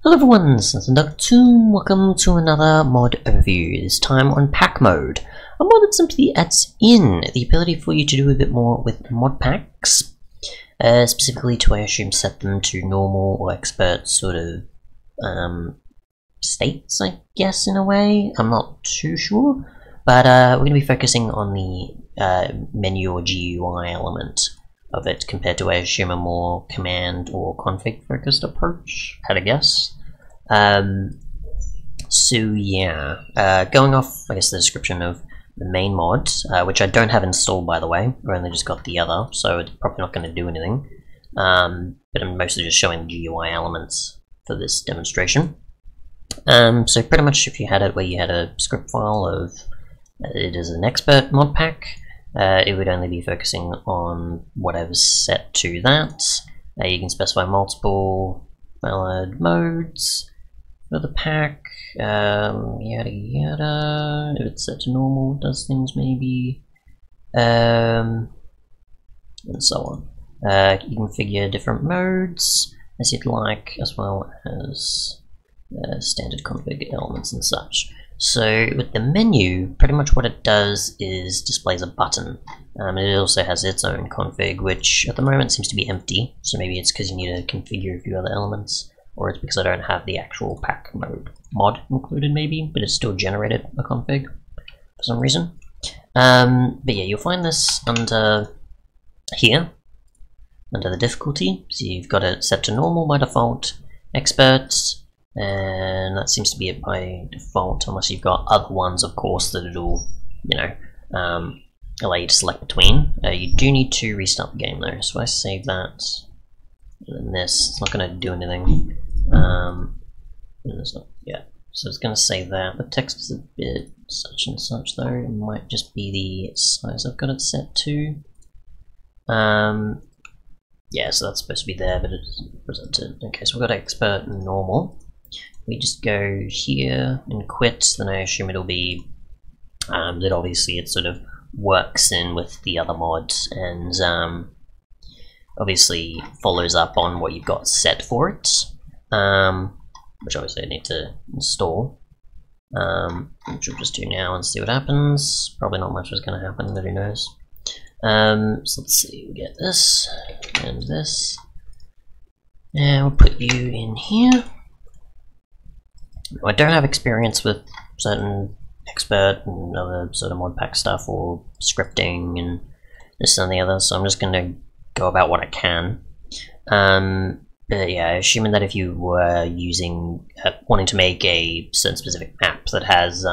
Hello everyone, this is Duck2. Welcome to another mod overview, this time on pack mode. A mod that simply adds in the ability for you to do a bit more with mod packs, specifically to, I assume, set them to normal or expert sort of states, I guess, in a way. I'm not too sure, but we're going to be focusing on the menu or GUI element of it compared to, I assume, a more command or config focused approach, had a guess. So yeah, going off, I guess, the description of the main mod, which I don't have installed, by the way. I've only just got the other, so it's probably not going to do anything. But I'm mostly just showing the GUI elements for this demonstration. So pretty much if you had it where you had a script file of it is an expert mod pack, it would only be focusing on whatever's set to that. You can specify multiple valid modes for the pack, yada yada. If it's set to normal, it does things maybe, and so on. You can configure different modes as you'd like, as well as standard config elements and such. So with the menu, pretty much what it does is displays a button. It also has its own config, which at the moment seems to be empty, so maybe it's because you need to configure a few other elements, or it's because I don't have the actual pack mode mod included maybe, but it's still generated a config for some reason. But yeah, you'll find this under here, under the difficulty. So you've got it set to normal by default, expert, and that seems to be it by default, unless you've got other ones, of course, that it'll, you know, allow you to select between. You do need to restart the game though, so I save that, and then this, it's not going to do anything. It's not, yeah, so it's going to save that. The text is a bit such and such though, it might just be the size I've got it set to. Yeah, so that's supposed to be there, but it isn't presented. Okay, so we've got expert and normal. We just go here and quit, then I assume it'll be that obviously it sort of works in with the other mods and obviously follows up on what you've got set for it, which obviously I need to install, which we'll just do now and see what happens. Probably not much is going to happen, but who knows. So let's see, we get this and this, and we'll put you in here. I don't have experience with certain expert and other sort of mod pack stuff or scripting and this and the other, so I'm just going to go about what I can. But yeah, assuming that if you were using, wanting to make a certain specific map that has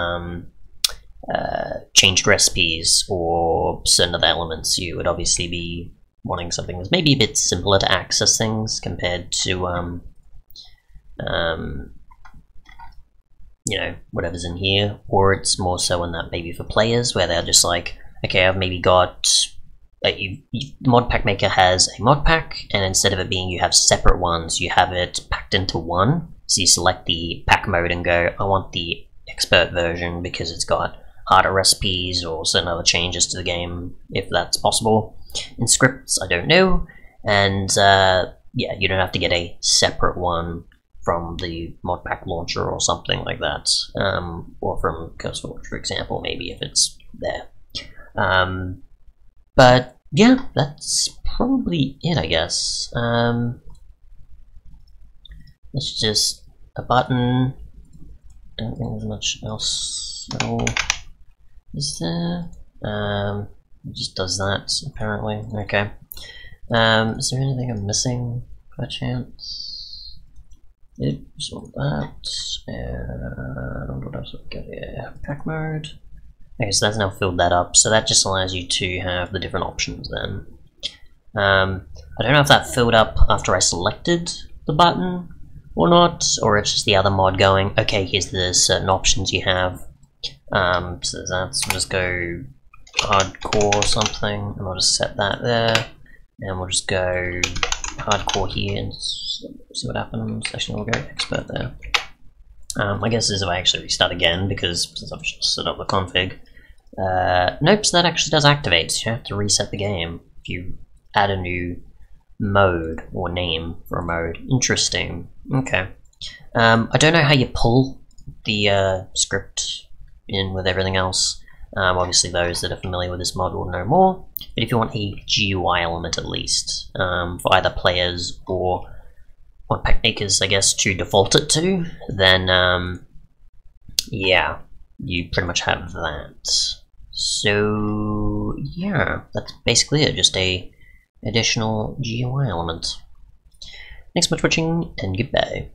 changed recipes or certain other elements, you would obviously be wanting something that's maybe a bit simpler to access things compared to you know, whatever's in here, or it's more so in that maybe for players where they're just like, okay, I've maybe got the mod pack maker has a mod pack, and instead of it being you have separate ones, you have it packed into one. So you select the pack mode and go, I want the expert version because it's got harder recipes or certain other changes to the game, if that's possible. In scripts, I don't know, and yeah, you don't have to get a separate one from the mod pack launcher or something like that, or from CurseForge, for example, maybe if it's there. But yeah, that's probably it, I guess. It's just a button. Don't think there's much else at all. Is there? It just does that, apparently. Okay. Is there anything I'm missing by chance? Just want that, and what else we got here? Pack mode. Okay, so that's now filled that up, so that just allows you to have the different options then. I don't know if that filled up after I selected the button or not, or it's just the other mod going, okay, here's the certain options you have. So that's, we'll just go hardcore or something, and we'll just set that there, and we'll just go hardcore here and see what happens. Actually, we'll go expert there. My guess is if I actually restart again, because since I've just set up the config, nope, so that actually does activate, so you have to reset the game if you add a new mode or name for a mode. Interesting. Okay. I don't know how you pull the script in with everything else. Obviously those that are familiar with this mod will know more, but if you want a GUI element at least, for either players or modpack makers, I guess, to default it to, then yeah, you pretty much have that. So yeah, that's basically it, just a additional GUI element. Thanks so much for watching, and goodbye.